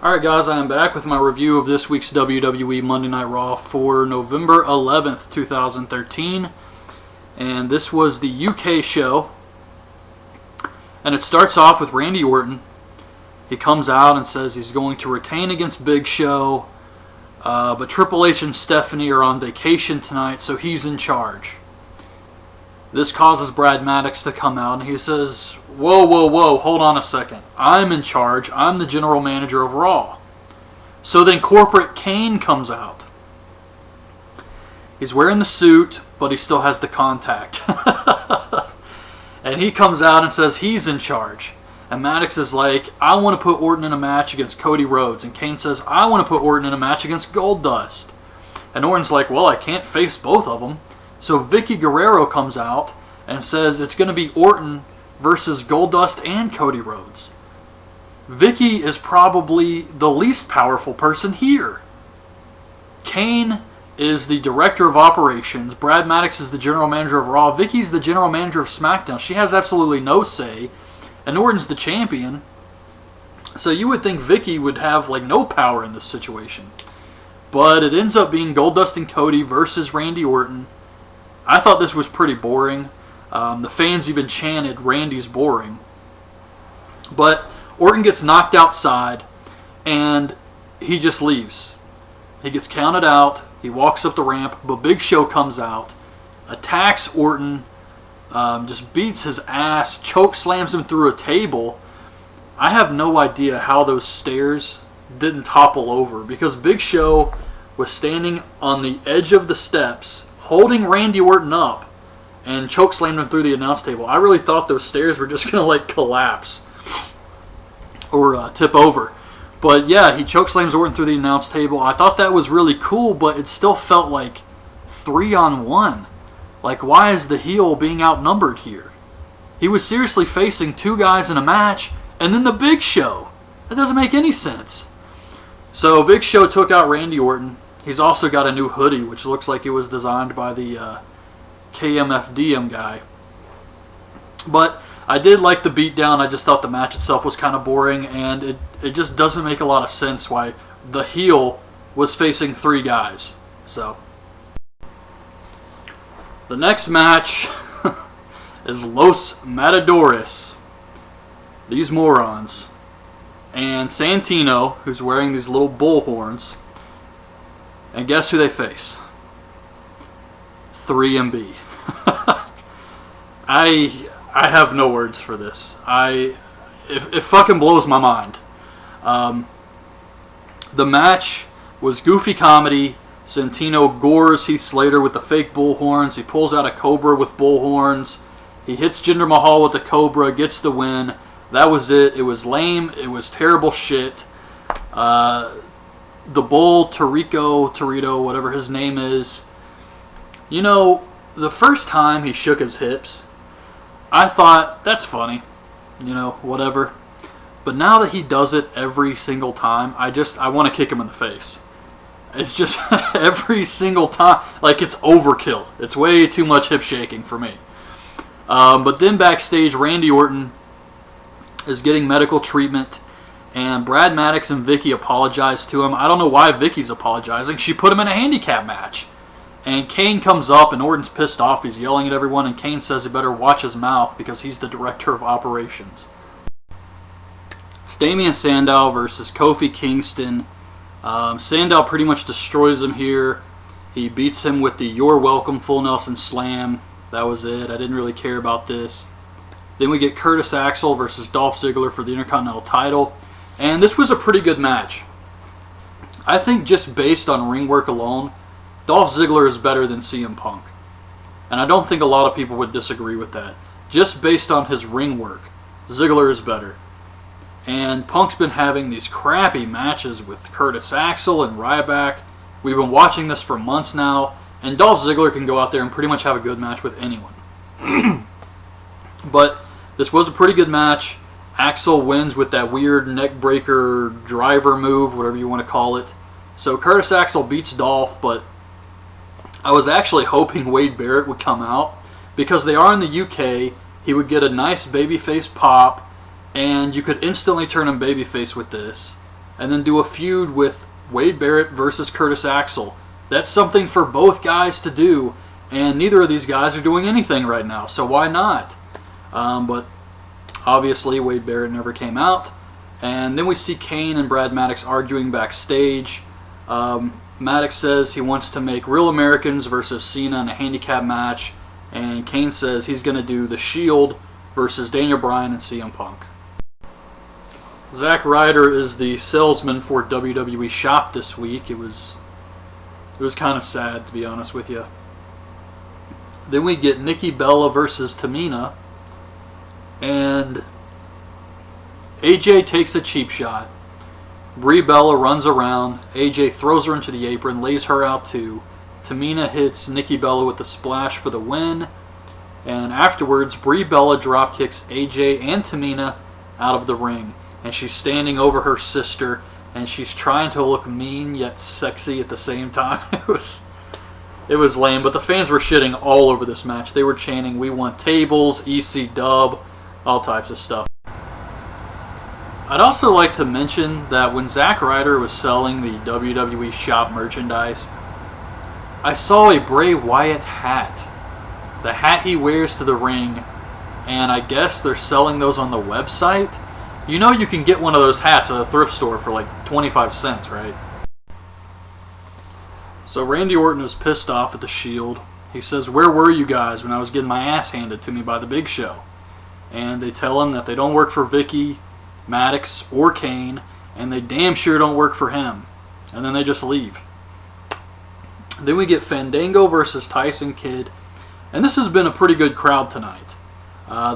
Alright guys, I am back with my review of this week's WWE Monday Night Raw for November 11th, 2013. And this was the UK show. And it starts off with Randy Orton. He comes out and says he's going to retain against Big Show. But Triple H and Stephanie are on vacation tonight, so he's in charge. This causes Brad Maddox to come out, and he says, whoa, hold on a second. I'm in charge. I'm the general manager of Raw. So then Corporate Kane comes out. He's wearing the suit, but he still has the contact. And he comes out and says he's in charge. And Maddox is like, I want to put Orton in a match against Cody Rhodes. And Kane says, I want to put Orton in a match against Goldust. And Orton's like, well, I can't face both of them. So Vicky Guerrero comes out and says it's going to be Orton versus Goldust and Cody Rhodes. Vicky is probably the least powerful person here. Kane is the director of operations. Brad Maddox is the general manager of Raw. Vicky's the general manager of SmackDown. She has absolutely no say. And Orton's the champion. So you would think Vicky would have no power in this situation. But it ends up being Goldust and Cody versus Randy Orton. I thought this was pretty boring. The fans even chanted, Randy's boring. But Orton gets knocked outside, and he just leaves. He gets counted out. He walks up the ramp, but Big Show comes out, attacks Orton, just beats his ass, choke slams him through a table. I have no idea how those stairs didn't topple over, because Big Show was standing on the edge of the steps, holding Randy Orton up, and chokeslammed him through the announce table. I really thought those stairs were just going to collapse or tip over. But yeah, he chokeslams Orton through the announce table. I thought that was really cool, but it still felt like 3-on-1. Why is the heel being outnumbered here? He was seriously facing two guys in a match, and then the Big Show. That doesn't make any sense. So Big Show took out Randy Orton. He's also got a new hoodie, which looks like it was designed by the KMFDM guy. But I did like the beatdown. I just thought the match itself was kind of boring, and it just doesn't make a lot of sense why the heel was facing three guys. So the next match is Los Matadores, these morons, and Santino, who's wearing these little bull horns. And guess who they face? 3MB. I have no words for this. It fucking blows my mind. The match was goofy comedy. Santino gores Heath Slater with the fake bull horns. He pulls out a cobra with bull horns. He hits Jinder Mahal with the cobra, gets the win. That was it. It was lame. It was terrible shit. The bull, Torito, whatever his name is. You know, the first time he shook his hips, I thought, that's funny. Whatever. But now that he does it every single time, I want to kick him in the face. It's just every single time. It's overkill. It's way too much hip shaking for me. But then backstage, Randy Orton is getting medical treatment. And Brad Maddox and Vicky apologize to him. I don't know why Vicky's apologizing. She put him in a handicap match. And Kane comes up, and Orton's pissed off. He's yelling at everyone, and Kane says he better watch his mouth because he's the director of operations. It's Damian Sandow versus Kofi Kingston. Sandow pretty much destroys him here. He beats him with the You're Welcome Full Nelson Slam. That was it. I didn't really care about this. Then we get Curtis Axel versus Dolph Ziggler for the Intercontinental title. And this was a pretty good match. I think just based on ring work alone, Dolph Ziggler is better than CM Punk. And I don't think a lot of people would disagree with that. Just based on his ring work, Ziggler is better. And Punk's been having these crappy matches with Curtis Axel and Ryback. We've been watching this for months now. And Dolph Ziggler can go out there and pretty much have a good match with anyone. But this was a pretty good match. Axel wins with that weird neck breaker driver move, whatever you want to call it. So Curtis Axel beats Dolph, but I was actually hoping Wade Barrett would come out because they are in the UK. He would get a nice babyface pop, and you could instantly turn him babyface with this. and then do a feud with Wade Barrett versus Curtis Axel. That's something for both guys to do, and neither of these guys are doing anything right now, so why not? But obviously Wade Barrett never came out. And then we see Kane and Brad Maddox arguing backstage. Maddox says he wants to make Real Americans versus Cena in a handicap match, and Kane says he's going to do The Shield versus Daniel Bryan and CM Punk. Zack Ryder is the salesman for WWE Shop this week. It was kind of sad, to be honest with you. Then we get Nikki Bella versus Tamina, and AJ takes a cheap shot. Brie Bella runs around. AJ throws her into the apron, lays her out too. Tamina hits Nikki Bella with the splash for the win. And afterwards, Brie Bella dropkicks AJ and Tamina out of the ring. And she's standing over her sister, and she's trying to look mean yet sexy at the same time. It was lame, but the fans were shitting all over this match. They were chanting, "We want tables, EC dub," all types of stuff. I'd also like to mention that when Zack Ryder was selling the WWE Shop merchandise, I saw a Bray Wyatt hat. The hat he wears to the ring, and I guess they're selling those on the website. You know you can get one of those hats at a thrift store for like 25 cents, right? So Randy Orton is pissed off at the Shield. He says, "Where were you guys when I was getting my ass handed to me by the Big Show?" And they tell him that they don't work for Vicky, Maddox, or Kane, and they damn sure don't work for him. And then they just leave. Then we get Fandango versus Tyson Kidd, and this has been a pretty good crowd tonight.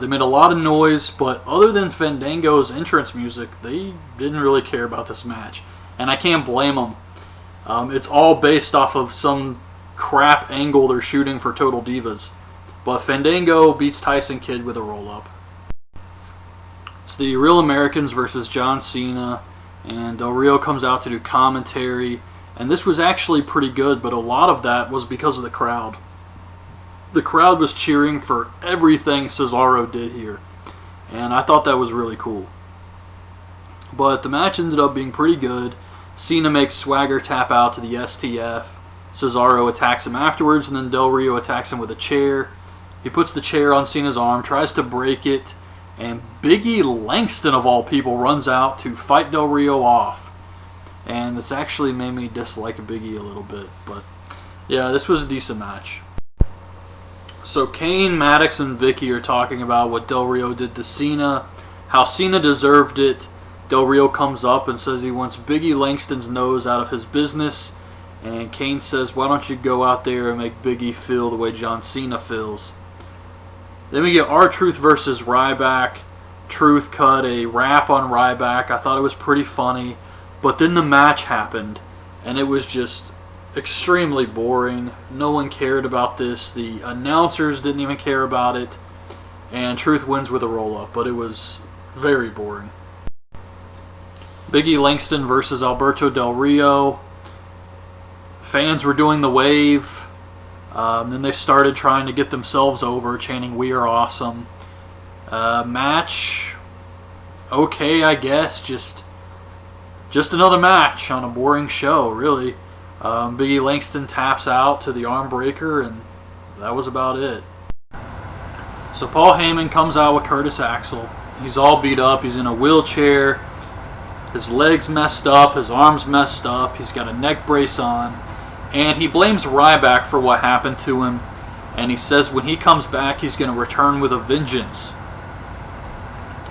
They made a lot of noise, but other than Fandango's entrance music, they didn't really care about this match. And I can't blame them. It's all based off of some crap angle they're shooting for Total Divas. But Fandango beats Tyson Kidd with a roll-up. It's the Real Americans versus John Cena, and Del Rio comes out to do commentary. And this was actually pretty good, but a lot of that was because of the crowd. The crowd was cheering for everything Cesaro did here, and I thought that was really cool. But the match ended up being pretty good. Cena makes Swagger tap out to the STF. Cesaro attacks him afterwards, and then Del Rio attacks him with a chair. He puts the chair on Cena's arm, tries to break it, and Big E Langston, of all people, runs out to fight Del Rio off. And this actually made me dislike Big E a little bit, but yeah, this was a decent match. So Kane, Maddox, and Vicky are talking about what Del Rio did to Cena, how Cena deserved it. Del Rio comes up and says he wants Big E Langston's nose out of his business, and Kane says, "Why don't you go out there and make Big E feel the way John Cena feels?" Then we get R-Truth versus Ryback. Truth cut a rap on Ryback. I thought it was pretty funny, but then the match happened, and it was just extremely boring. No one cared about this. The announcers didn't even care about it, and Truth wins with a roll-up, but it was very boring. Big E Langston versus Alberto Del Rio. Fans were doing the wave. Then they started trying to get themselves over, chanting, "We are awesome." Match, okay, I guess. Just another match on a boring show, really. Big E Langston taps out to the arm breaker, and that was about it. So Paul Heyman comes out with Curtis Axel. He's all beat up. He's in a wheelchair. His legs messed up. His arms messed up. He's got a neck brace on. And he blames Ryback for what happened to him. And he says when he comes back, he's going to return with a vengeance.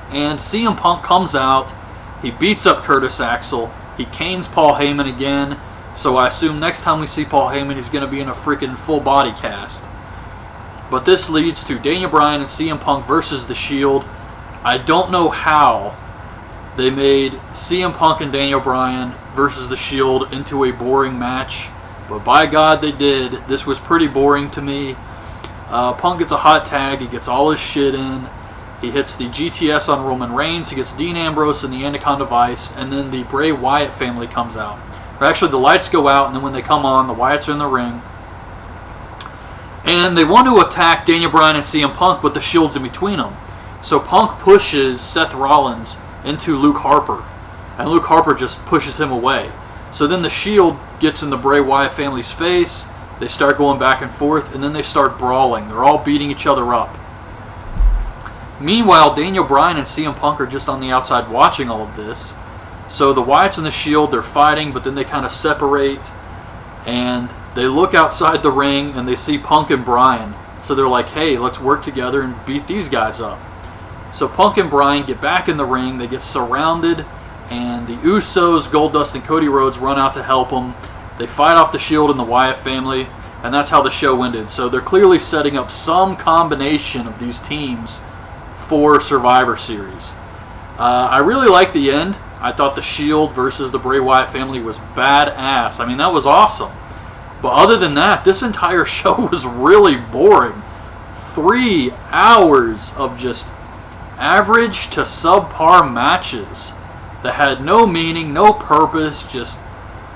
And CM Punk comes out. He beats up Curtis Axel. He canes Paul Heyman again. So I assume next time we see Paul Heyman, he's going to be in a freaking full body cast. But this leads to Daniel Bryan and CM Punk versus The Shield. I don't know how they made CM Punk and Daniel Bryan versus The Shield into a boring match. But by God, they did. This was pretty boring to me. Punk gets a hot tag. He gets all his shit in. He hits the GTS on Roman Reigns. He gets Dean Ambrose and the Anaconda Vice. And then the Bray Wyatt family comes out. Or actually, the lights go out, and then when they come on, the Wyatts are in the ring. And they want to attack Daniel Bryan and CM Punk, but the Shield's in between them. So Punk pushes Seth Rollins into Luke Harper. and Luke Harper just pushes him away. So then the Shield gets in the Bray Wyatt family's face. They start going back and forth, and then they start brawling. They're all beating each other up. Meanwhile, Daniel Bryan and CM Punk are just on the outside watching all of this. So the Wyatts and the Shield, they're fighting, but then they kind of separate, and they look outside the ring, and they see Punk and Bryan. So they're like, hey, let's work together and beat these guys up. So Punk and Bryan get back in the ring. They get surrounded, and the Usos, Goldust, and Cody Rhodes run out to help them. They fight off the Shield and the Wyatt family, and that's how the show ended. So they're clearly setting up some combination of these teams for Survivor Series. I really like the end. I thought the Shield versus the Bray Wyatt family was badass. I mean, that was awesome. But other than that, this entire show was really boring. 3 hours of just average to subpar matches that had no meaning, no purpose, just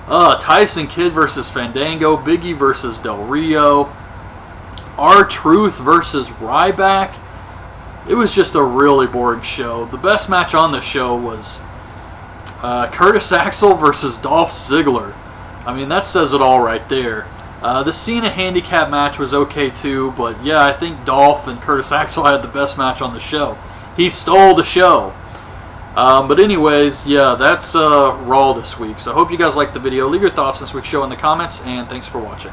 Tyson Kidd versus Fandango, Big E versus Del Rio, R-Truth versus Ryback. It was just a really boring show. The best match on the show was Curtis Axel versus Dolph Ziggler. I mean, that says it all right there. The Cena handicap match was okay too, but yeah, I think Dolph and Curtis Axel had the best match on the show. He stole the show. But anyways, yeah, that's Raw this week. So I hope you guys liked the video. Leave your thoughts on this week's show in the comments, and thanks for watching.